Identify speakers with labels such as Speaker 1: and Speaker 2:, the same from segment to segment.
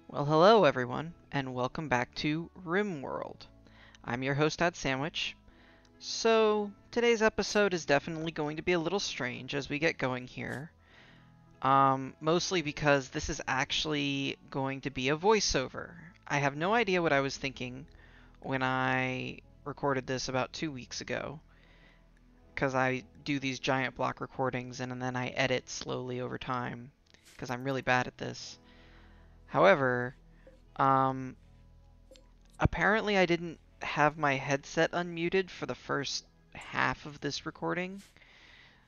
Speaker 1: Well, hello everyone, and welcome back to RimWorld. I'm your host, Ad Sandwich. So, today's episode is definitely going to be a little strange as we get going here. Mostly because this is actually going to be a voiceover. I have no idea what I was thinking when I recorded this about 2 weeks ago, because I do these giant block recordings and then I edit slowly over time, because I'm really bad at this. However, um, apparently I didn't have my headset unmuted for the first half of this recording,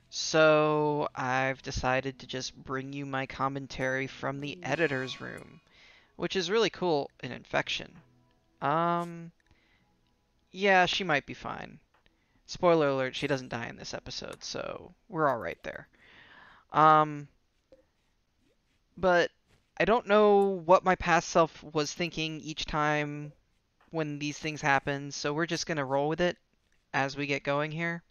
Speaker 1: so I've decided to just bring you my commentary from the editor's room, which is really cool in Infection. Um, yeah, she might be fine. Spoiler alert, she doesn't die in this episode, so we're alright there. Um, but I don't know what my past self was thinking each time when these things happen, so we're just gonna roll with it as we get going here.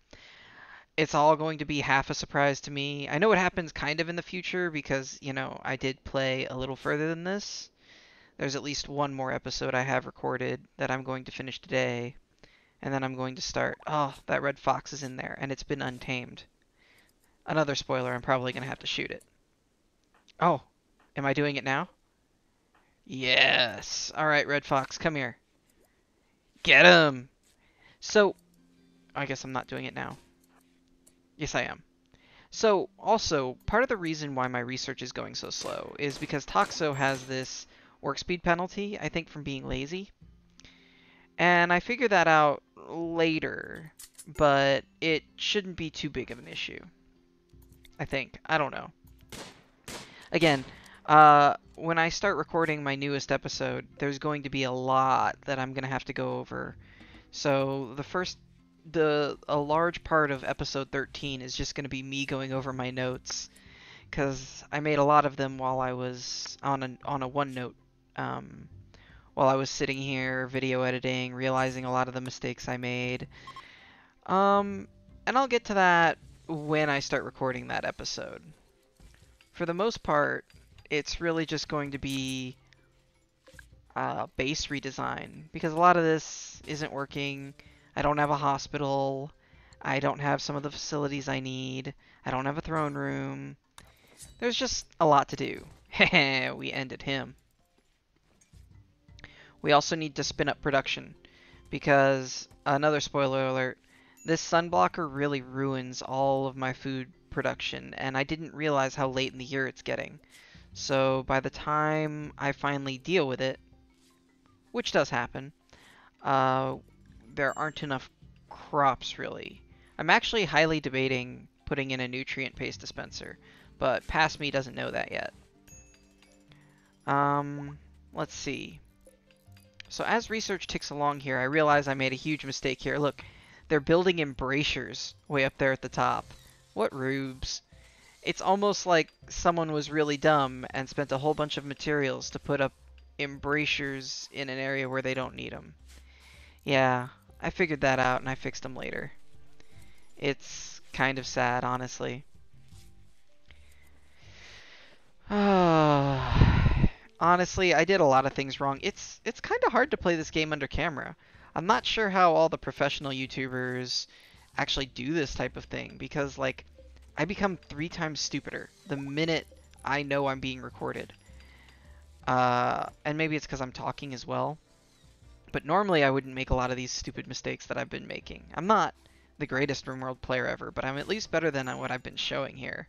Speaker 1: It's all going to be half a surprise to me. I know it happens kind of in the future because, I did play a little further than this. There's at least one more episode I have recorded that I'm going to finish today, and then I'm going to start. Oh, that red fox is in there, and it's been untamed. Another spoiler, I'm probably going to have to shoot it. Oh, am I doing it now? Yes. Alright, red fox, come here. Get him! So, I guess I'm not doing it now. Yes, I am. So, also, part of the reason why my research is going so slow is because Toxo has this work speed penalty, I think from being lazy. And I figured that out later, but it shouldn't be too big of an issue. I think. I don't know. Again, when I start recording my newest episode, there's going to be a lot that I'm going to have to go over. So, a large part of episode 13 is just going to be me going over my notes, because I made a lot of them while I was on a OneNote, while I was sitting here video editing, realizing a lot of the mistakes I made. And I'll get to that when I start recording that episode. For the most part, it's really just going to be base redesign, because a lot of this isn't working. I don't have a hospital. I don't have some of the facilities I need. I don't have a throne room. There's just a lot to do. Heh, we ended him. We also need to spin up production, because, another spoiler alert, this sunblocker really ruins all of my food production, and I didn't realize how late in the year it's getting. So by the time I finally deal with it, which does happen, there aren't enough crops, really. I'm actually highly debating putting in a nutrient paste dispenser, but past me doesn't know that yet. Let's see. So as research ticks along here, I realize I made a huge mistake here. Look, they're building embrasures way up there at the top. What rubes. It's almost like someone was really dumb and spent a whole bunch of materials to put up embrasures in an area where they don't need them. Yeah, I figured that out and I fixed them later. It's kind of sad, honestly. Honestly, I did a lot of things wrong. It's kind of hard to play this game under camera. I'm not sure how all the professional YouTubers actually do this type of thing, because, like, I become 3 times stupider the minute I know I'm being recorded. And maybe it's because I'm talking as well. But normally I wouldn't make a lot of these stupid mistakes that I've been making. I'm not the greatest RimWorld player ever, but I'm at least better than what I've been showing here.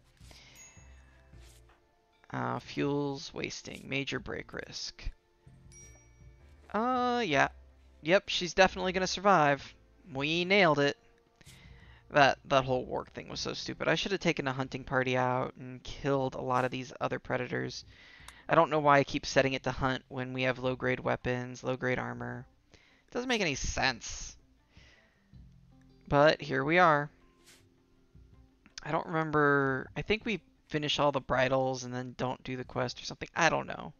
Speaker 1: Fuels wasting, major break risk. Yeah. Yep, she's definitely gonna survive. We nailed it. That whole warg thing was so stupid. I should have taken a hunting party out and killed a lot of these other predators. I don't know why I keep setting it to hunt when we have low-grade weapons, low-grade armor. It doesn't make any sense. But here we are. I don't remember. I think we finish all the bridles and then don't do the quest or something. I don't know.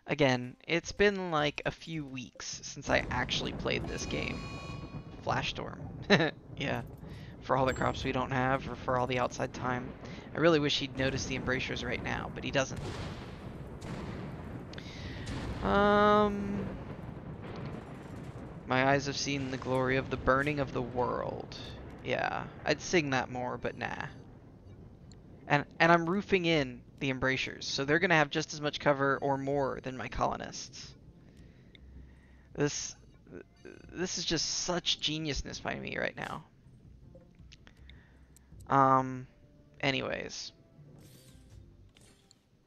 Speaker 1: Again, it's been like a few weeks since I actually played this game. Flash storm. Yeah. For all the crops we don't have, or for all the outside time. I really wish he'd notice the embrasures right now, but he doesn't. Um, my eyes have seen the glory of the burning of the world. Yeah, I'd sing that more, but nah. And I'm roofing in the embrasures, so they're gonna have just as much cover or more than my colonists. This this is just such geniusness by me right now. Um, anyways,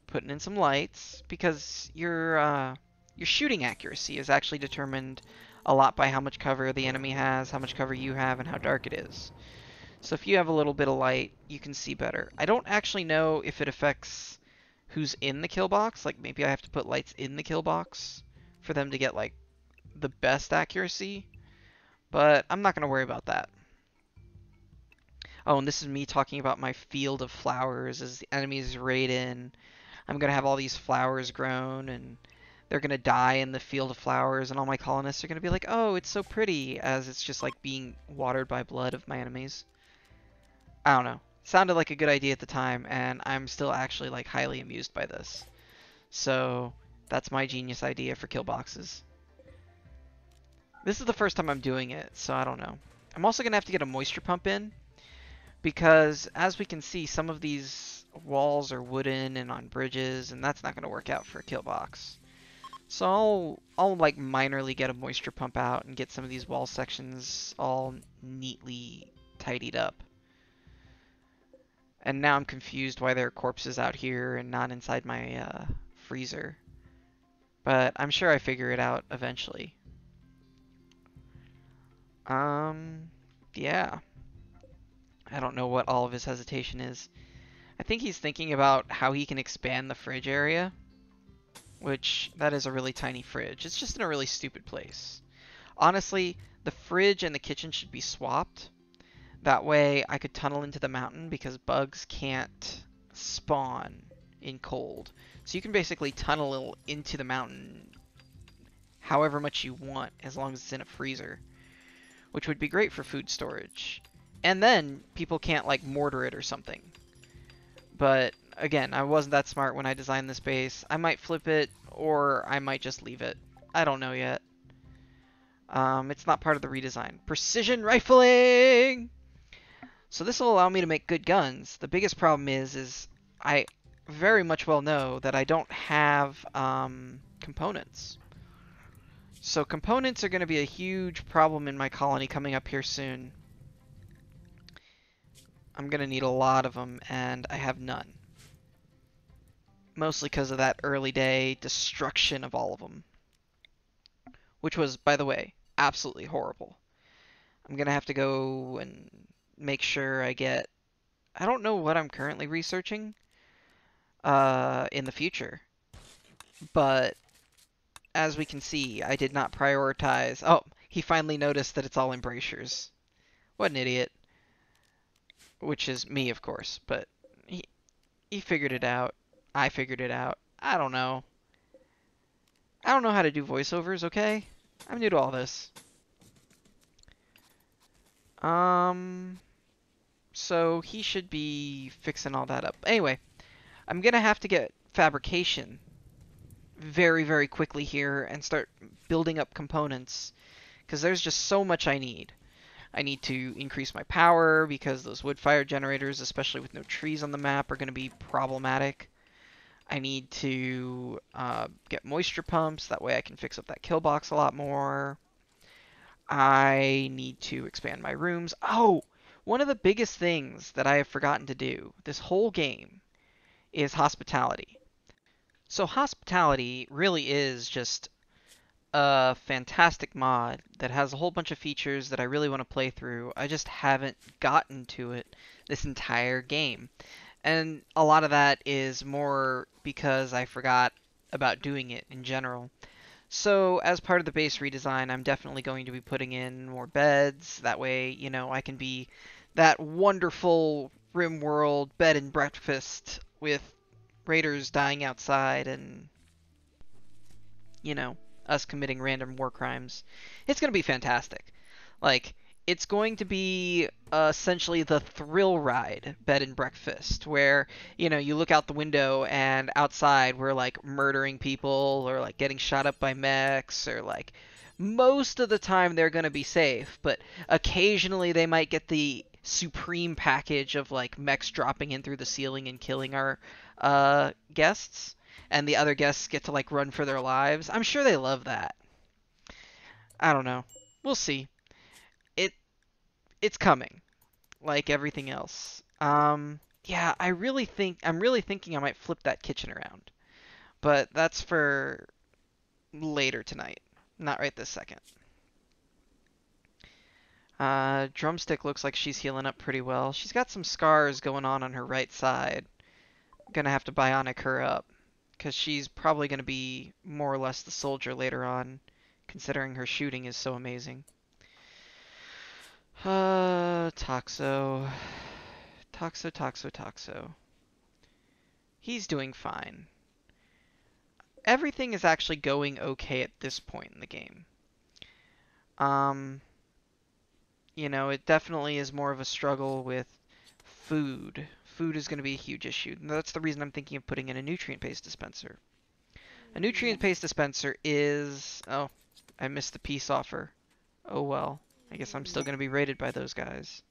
Speaker 1: putting in some lights because your shooting accuracy is actually determined a lot by how much cover the enemy has, how much cover you have, and how dark it is. So if you have a little bit of light, you can see better. I don't actually know if it affects who's in the kill box. Like maybe I have to put lights in the kill box for them to get like the best accuracy, but I'm not going to worry about that. Oh, and this is me talking about my field of flowers as the enemies raid in. I'm going to have all these flowers grown, and they're going to die in the field of flowers, and all my colonists are going to be like, oh, it's so pretty, as it's just like being watered by blood of my enemies. I don't know. Sounded like a good idea at the time, and I'm still actually like highly amused by this. So that's my genius idea for kill boxes. This is the first time I'm doing it, so I don't know. I'm also going to have to get a moisture pump in, because as we can see, some of these walls are wooden and on bridges, and that's not going to work out for a kill box. So I'll like minorly get a moisture pump out and get some of these wall sections all neatly tidied up. And now I'm confused why there are corpses out here and not inside my freezer. But I'm sure I figure it out eventually. Yeah. I don't know what all of his hesitation is. I think he's thinking about how he can expand the fridge area, which that is a really tiny fridge. It's just in a really stupid place. Honestly, the fridge and the kitchen should be swapped. That way I could tunnel into the mountain because bugs can't spawn in cold. So you can basically tunnel into the mountain however much you want as long as it's in a freezer, which would be great for food storage. And then people can't like mortar it or something. But again, I wasn't that smart when I designed this base. I might flip it or I might just leave it. I don't know yet. It's not part of the redesign. Precision rifling! So this will allow me to make good guns. The biggest problem is I very much well know that I don't have components. So components are going to be a huge problem in my colony coming up here soon. I'm going to need a lot of them, and I have none. Mostly because of that early day destruction of all of them. Which was, by the way, absolutely horrible. I'm going to have to go and make sure I get... I don't know what I'm currently researching in the future. But as we can see, I did not prioritize... Oh, he finally noticed that it's all embrasures. What an idiot. Which is me, of course, but he figured it out. I figured it out. I don't know. I don't know how to do voiceovers, okay? I'm new to all this. So he should be fixing all that up. Anyway, I'm gonna have to get fabrication very, very quickly here and start building up components, because there's just so much I need. I need to increase my power because those wood fire generators, especially with no trees on the map, are going to be problematic. I need to get moisture pumps, that way I can fix up that kill box a lot more. I need to expand my rooms. Oh, one of the biggest things that I have forgotten to do this whole game is hospitality. So hospitality really is just a fantastic mod that has a whole bunch of features that I really want to play through. I just haven't gotten to it this entire game. And a lot of that is more because I forgot about doing it in general. So as part of the base redesign, I'm definitely going to be putting in more beds. That way, you know, I can be that wonderful RimWorld bed and breakfast with raiders dying outside and, you know, us committing random war crimes. It's going to be fantastic. Like, it's going to be essentially the thrill ride bed and breakfast, where you look out the window and outside we're like murdering people or like getting shot up by mechs, or like most of the time they're going to be safe, but occasionally they might get the supreme package of like mechs dropping in through the ceiling and killing our guests, and the other guests get to like run for their lives. I'm sure they love that. I don't know. We'll see. It it's coming, like everything else. Yeah, I'm really thinking I might flip that kitchen around, but that's for later tonight, not right this second. Drumstick looks like she's healing up pretty well. She's got some scars going on her right side. Gonna have to bionic her up, because she's probably gonna be more or less the soldier later on, considering her shooting is so amazing. Toxo. Toxo. He's doing fine. Everything is actually going okay at this point in the game. Um, it definitely is more of a struggle with food. Food is going to be a huge issue. And that's the reason I'm thinking of putting in a nutrient paste dispenser. A nutrient paste dispenser is... Oh, I missed the peace offer. Oh well. I guess I'm still going to be raided by those guys.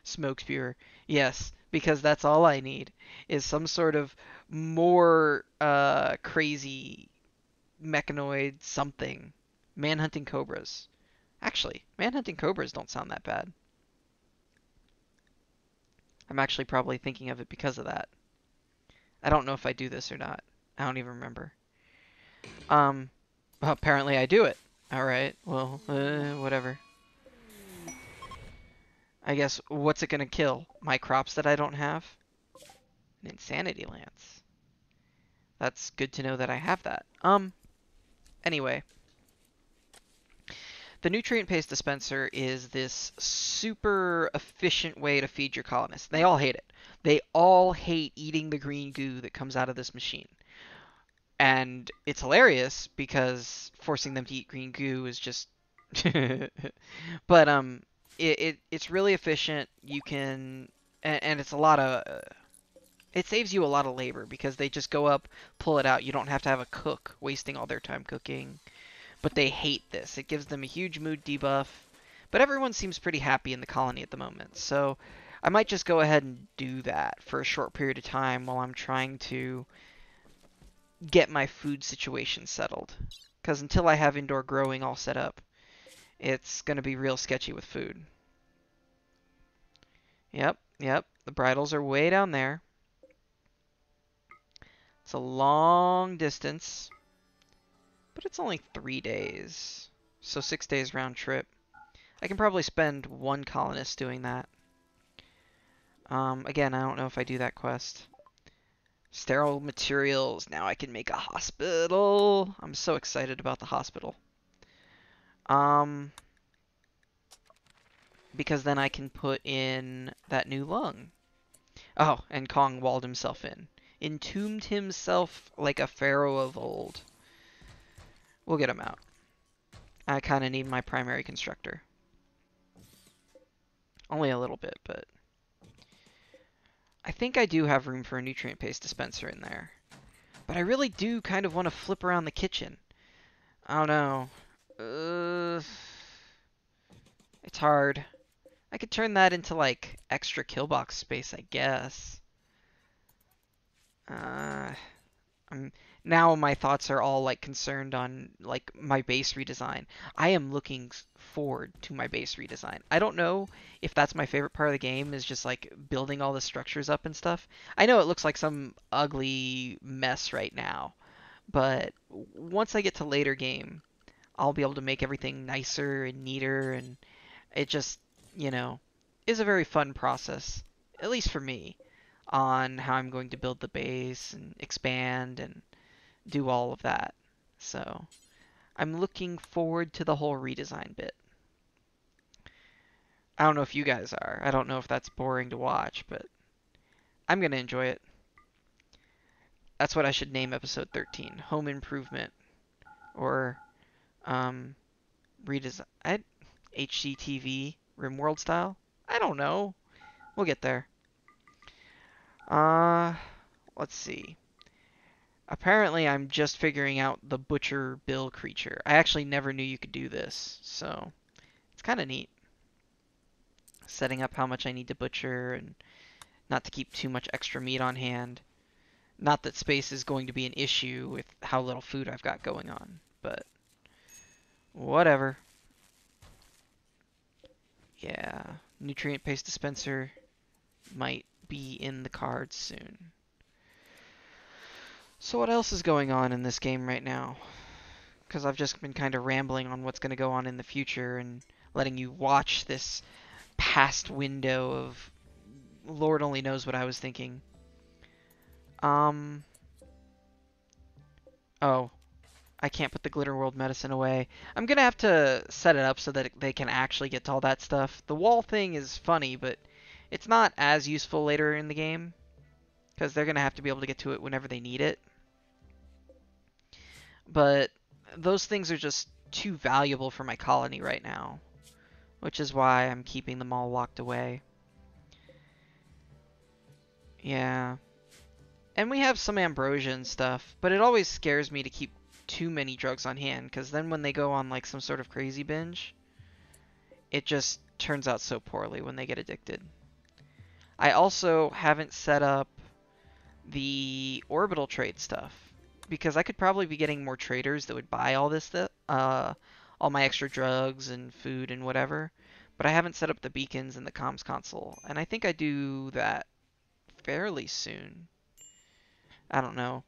Speaker 1: Smoke spewer. Yes, because that's all I need is some sort of more crazy mechanoid something. Manhunting cobras. Actually, manhunting cobras don't sound that bad. I'm actually probably thinking of it because of that. I don't know if I do this or not. I don't even remember. Um, well, apparently I do it. Alright, well, whatever. I guess, what's it gonna kill? My crops that I don't have? An insanity lance. That's good to know that I have that. Anyway. The nutrient paste dispenser is this super efficient way to feed your colonists. They all hate it. They all hate eating the green goo that comes out of this machine. And it's hilarious because forcing them to eat green goo is just but it's really efficient. You can and it's a lot of it saves you a lot of labor because they just go up, pull it out. You don't have to have a cook wasting all their time cooking. But they hate this. It gives them a huge mood debuff. But everyone seems pretty happy in the colony at the moment. So I might just go ahead and do that for a short period of time while I'm trying to get my food situation settled. Because until I have indoor growing all set up, it's going to be real sketchy with food. Yep. The bridles are way down there. It's a long distance. But it's only 3 days. So 6 days round trip. I can probably spend one colonist doing that. Again, I don't know if I do that quest. Sterile materials. Now I can make a hospital. I'm so excited about the hospital. Because then I can put in that new lung. Oh, and Kong walled himself in. Entombed himself like a pharaoh of old. We'll get him out. I kind of need my primary constructor. Only a little bit, but... I think I do have room for a nutrient paste dispenser in there. But I really do kind of want to flip around the kitchen. I don't know. It's hard. I could turn that into, like, extra kill box space, I guess. Now my thoughts are all like concerned on like my base redesign. I am looking forward to my base redesign. I don't know if that's my favorite part of the game, is just like building all the structures up and stuff. I know it looks like some ugly mess right now, but once I get to later game, I'll be able to make everything nicer and neater, and it just, is a very fun process, at least for me, on how I'm going to build the base and expand and do all of that. So I'm looking forward to the whole redesign bit. I don't know if you guys are. I don't know if that's boring to watch, but I'm going to enjoy it. That's what I should name episode 13. Home Improvement. Or redesign. HGTV. RimWorld style? I don't know. We'll get there. Uh, let's see. Apparently, I'm just figuring out the butcher bill creature. I actually never knew you could do this, so it's kind of neat. Setting up how much I need to butcher and not to keep too much extra meat on hand. Not that space is going to be an issue with how little food I've got going on, but whatever. Yeah, nutrient paste dispenser might be in the cards soon. So what else is going on in this game right now? Because I've just been kind of rambling on what's going to go on in the future and letting you watch this past window of Lord only knows what I was thinking. Oh, I can't put the glitterworld medicine away. I'm gonna have to set it up so that they can actually get to all that stuff. The wall thing is funny, but it's not as useful later in the game because they're gonna have to be able to get to it whenever they need it. But those things are just too valuable for my colony right now, which is why I'm keeping them all locked away. Yeah. And we have some ambrosia and stuff, but it always scares me to keep too many drugs on hand, because then when they go on like some sort of crazy binge, it just turns out so poorly when they get addicted. I also haven't set up the orbital trade stuff, because I could probably be getting more traders that would buy all this stuff, all my extra drugs and food and whatever, but I haven't set up the beacons and the comms console, and I think I do that fairly soon. I don't know.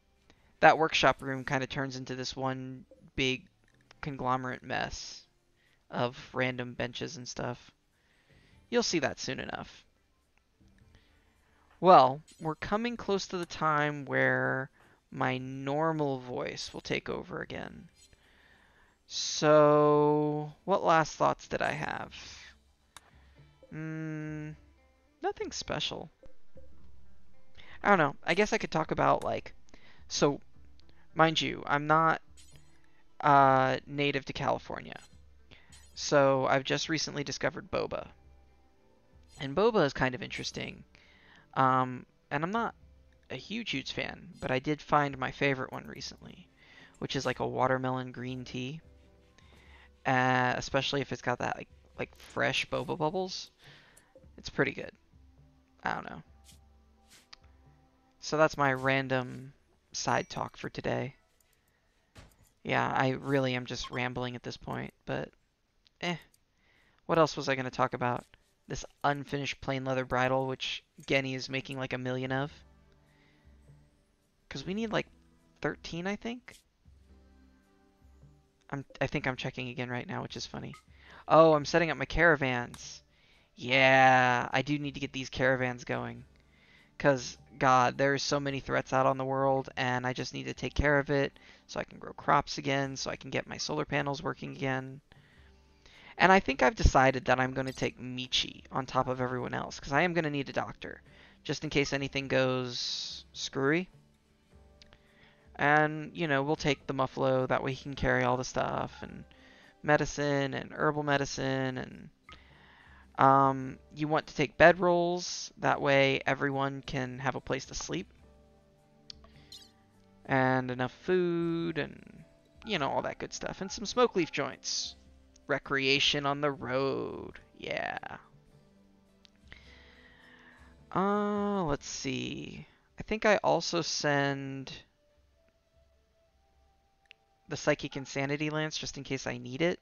Speaker 1: That workshop room kind of turns into this one big conglomerate mess of random benches and stuff. You'll see that soon enough. Well, we're coming close to the time where my normal voice will take over again. So, what last thoughts did I have? Nothing special. I don't know. I guess I could talk about, like, so, mind you, I'm not native to California. So I've just recently discovered boba. And boba is kind of interesting. And I'm not a huge fan, but I did find my favorite one recently, which is like a watermelon green tea. Especially if it's got that like fresh boba bubbles. It's pretty good. I don't know. So that's my random side talk for today. Yeah, I really am just rambling at this point, but what else was I going to talk about? This unfinished plain leather bridle, which Genny is making like 1,000,000 of. Because we need like 13, I think? I think I'm checking again right now, which is funny. Oh, I'm setting up my caravans. Yeah, I do need to get these caravans going. Because, God, there's so many threats out on the world, and I just need to take care of it so I can grow crops again, so I can get my solar panels working again. And I think I've decided that I'm going to take Michi on top of everyone else, because I am going to need a doctor, just in case anything goes screwy. And, you know, we'll take the Muffalo, that way he can carry all the stuff, and medicine, and herbal medicine, and you want to take bedrolls, that way everyone can have a place to sleep. And enough food, and, you know, all that good stuff. And some smoke leaf joints. Recreation on the road. Yeah. Let's see. I think I also send the Psychic Insanity Lance just in case I need it.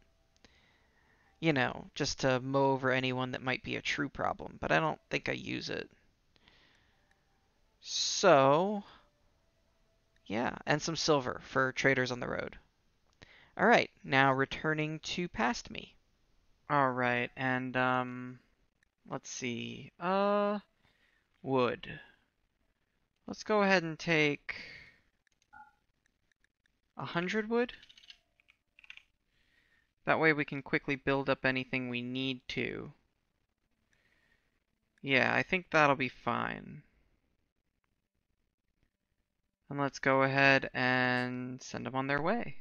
Speaker 1: You know, just to mow over anyone that might be a true problem, but I don't think I use it. So, yeah, and some silver for traders on the road. Alright, now returning to past me. Alright, and let's see. Wood. Let's go ahead and take 100 wood. That way we can quickly build up anything we need to. Yeah, I think that'll be fine. And let's go ahead and send them on their way.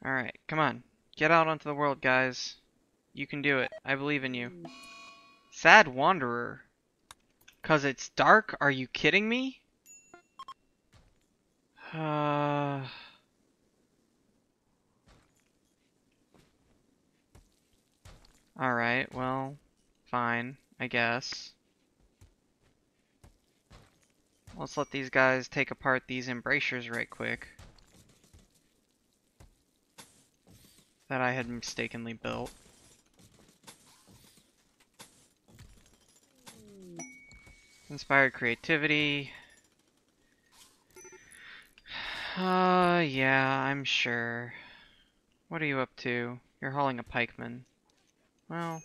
Speaker 1: Alright, come on. Get out onto the world, guys. You can do it. I believe in you. Sad Wanderer. 'Cause it's dark? Are you kidding me? Alright, well, fine, I guess. Let's let these guys take apart these embrasures right quick. That I had mistakenly built. Inspired creativity. Yeah, I'm sure. What are you up to? You're hauling a pikeman. Well.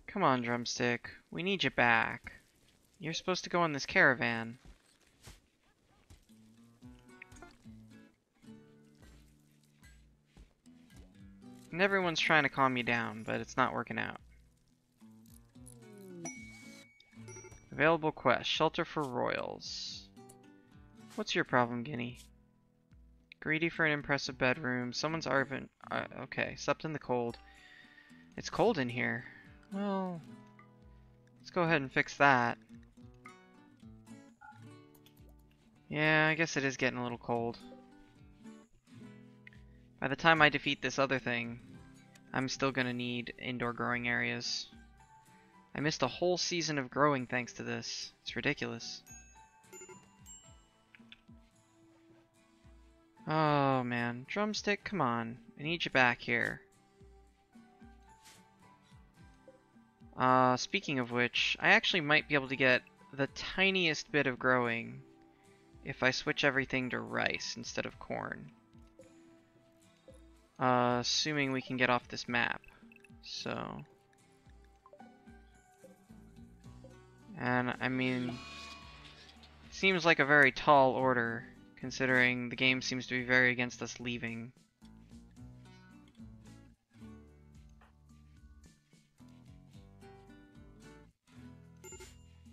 Speaker 1: Come on, Drumstick. We need you back. You're supposed to go in this caravan. And everyone's trying to calm you down, but it's not working out. Available quest. Shelter for royals. What's your problem, Guinea? Greedy for an impressive bedroom. Someone's arvin. Okay, slept in the cold. It's cold in here. Well, let's go ahead and fix that. Yeah, I guess it is getting a little cold. By the time I defeat this other thing, I'm still gonna need indoor growing areas. I missed a whole season of growing thanks to this. It's ridiculous. Oh man, Drumstick, come on. I need you back here. Speaking of which, I actually might be able to get the tiniest bit of growing if I switch everything to rice instead of corn. Assuming we can get off this map. So. And, I mean, seems like a very tall order, considering the game seems to be very against us leaving.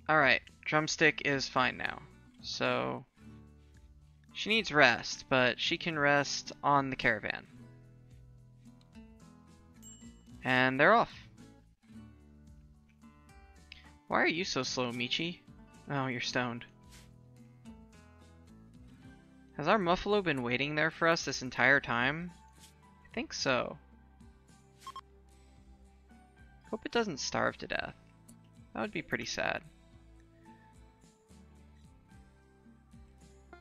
Speaker 1: Alright, Drumstick is fine now. So, she needs rest, but she can rest on the caravan. And they're off. Why are you so slow, Michi? Oh, you're stoned. Has our Muffalo been waiting there for us this entire time? I think so. Hope it doesn't starve to death. That would be pretty sad.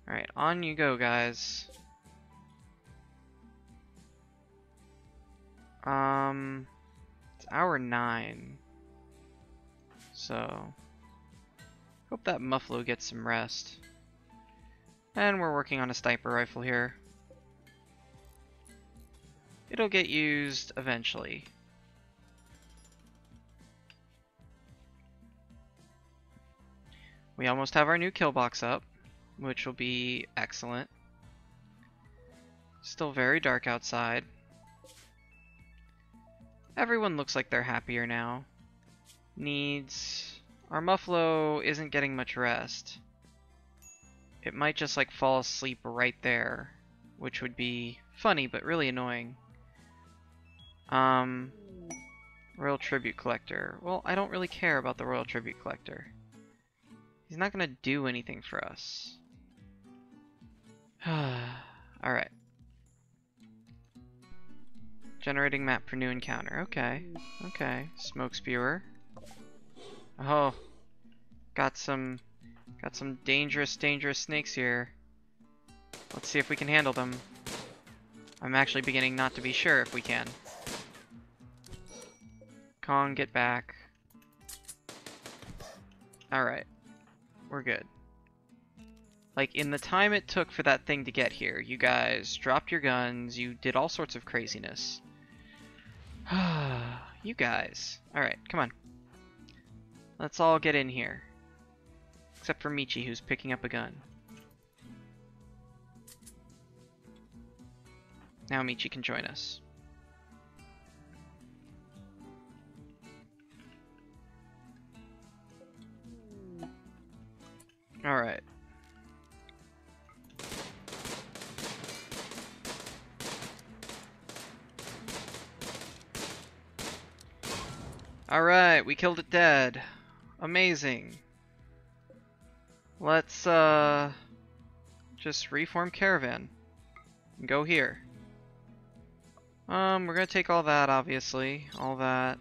Speaker 1: Alright, on you go, guys. It's hour 9. So, hope that Muffalo gets some rest. And we're working on a sniper rifle here. It'll get used eventually. We almost have our new kill box up, which will be excellent. Still very dark outside. Everyone looks like they're happier now. Needs... Our Muffalo isn't getting much rest. It might just like fall asleep right there, which would be funny but really annoying. Royal Tribute Collector. Well, I don't really care about the Royal Tribute Collector. He's not gonna do anything for us. Alright. Generating map for new encounter. Okay. Okay. Smoke spewer. Oh. Got some dangerous snakes here. Let's see if we can handle them. I'm actually beginning not to be sure if we can. Kong, get back. Alright. We're good. Like, in the time it took for that thing to get here, you guys dropped your guns, you did all sorts of craziness. You guys. Alright, come on. Let's all get in here. Except for Michi, who's picking up a gun. Now Michi can join us. Alright. Alright, we killed it dead. Amazing. Let's, just reform caravan. And go here. We're gonna take all that, obviously. All that.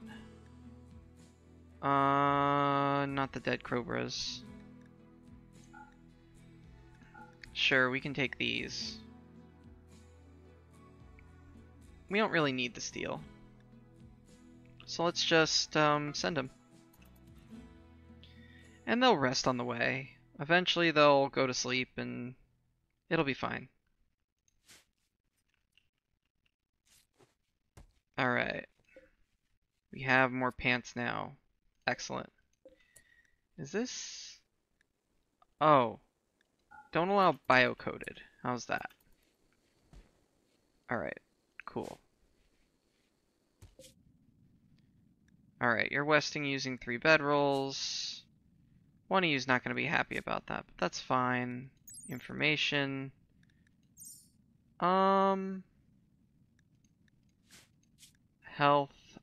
Speaker 1: Not the dead cobras. Sure, we can take these. We don't really need the steel. So let's just, send them. And they'll rest on the way. Eventually they'll go to sleep and it'll be fine. Alright. We have more pants now. Excellent. Is this... Oh. Don't allow bio-coded. How's that? Alright. Cool. Alright, you're westing using 3 bedrolls. One of you's not going to be happy about that, but that's fine. Information. Health.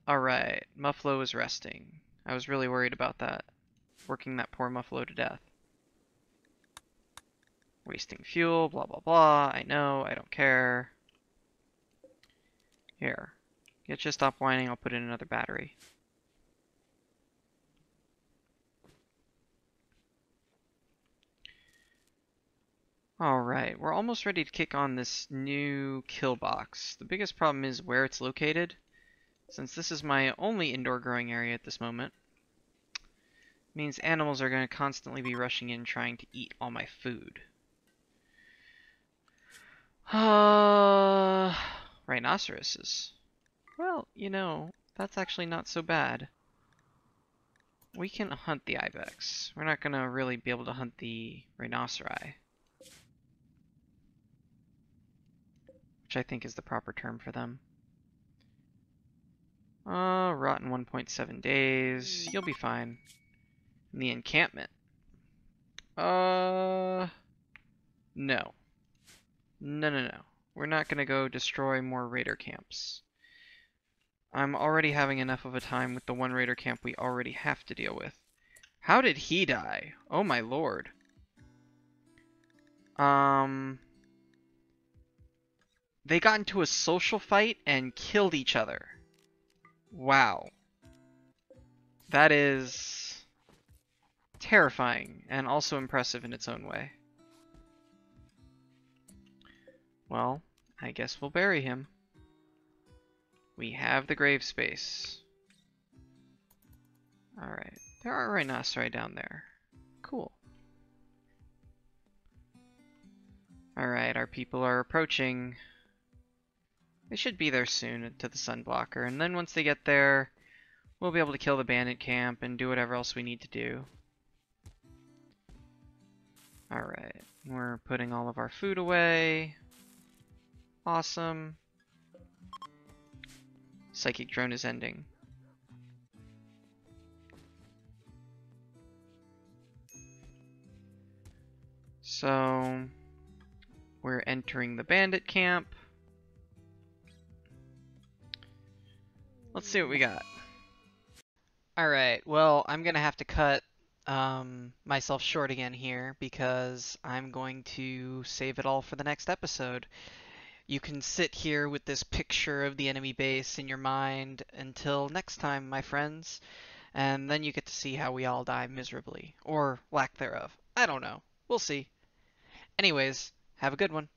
Speaker 1: Alright, Muffalo is resting. I was really worried about that. Working that poor Muffalo to death. Wasting fuel, blah blah blah. I know, I don't care. Here. Get you to stop whining, I'll put in another battery. Alright, we're almost ready to kick on this new kill box. The biggest problem is where it's located. Since this is my only indoor growing area at this moment, it means animals are going to constantly be rushing in trying to eat all my food. Rhinoceroses. Well, you know, that's actually not so bad. We can hunt the ibex. We're not going to really be able to hunt the rhinoceri, which I think is the proper term for them. Rotten 1.7 days. You'll be fine. And the encampment. No. No, no, no. We're not gonna go destroy more raider camps. I'm already having enough of a time with the one raider camp we already have to deal with. How did he die? Oh my lord. They got into a social fight and killed each other. Wow. That is terrifying and also impressive in its own way. Well, I guess we'll bury him. We have the grave space. Alright, there are rhinoceri down there. Cool. Alright, our people are approaching. They should be there soon to the sunblocker, and then once they get there, we'll be able to kill the bandit camp and do whatever else we need to do. Alright, we're putting all of our food away. Awesome. Psychic drone is ending. So, we're entering the bandit camp. Let's see what we got. Alright, well, I'm gonna have to cut myself short again here because I'm going to save it all for the next episode. You can sit here with this picture of the enemy base in your mind until next time, my friends, and then you get to see how we all die miserably, or lack thereof. I don't know. We'll see. Anyways, have a good one.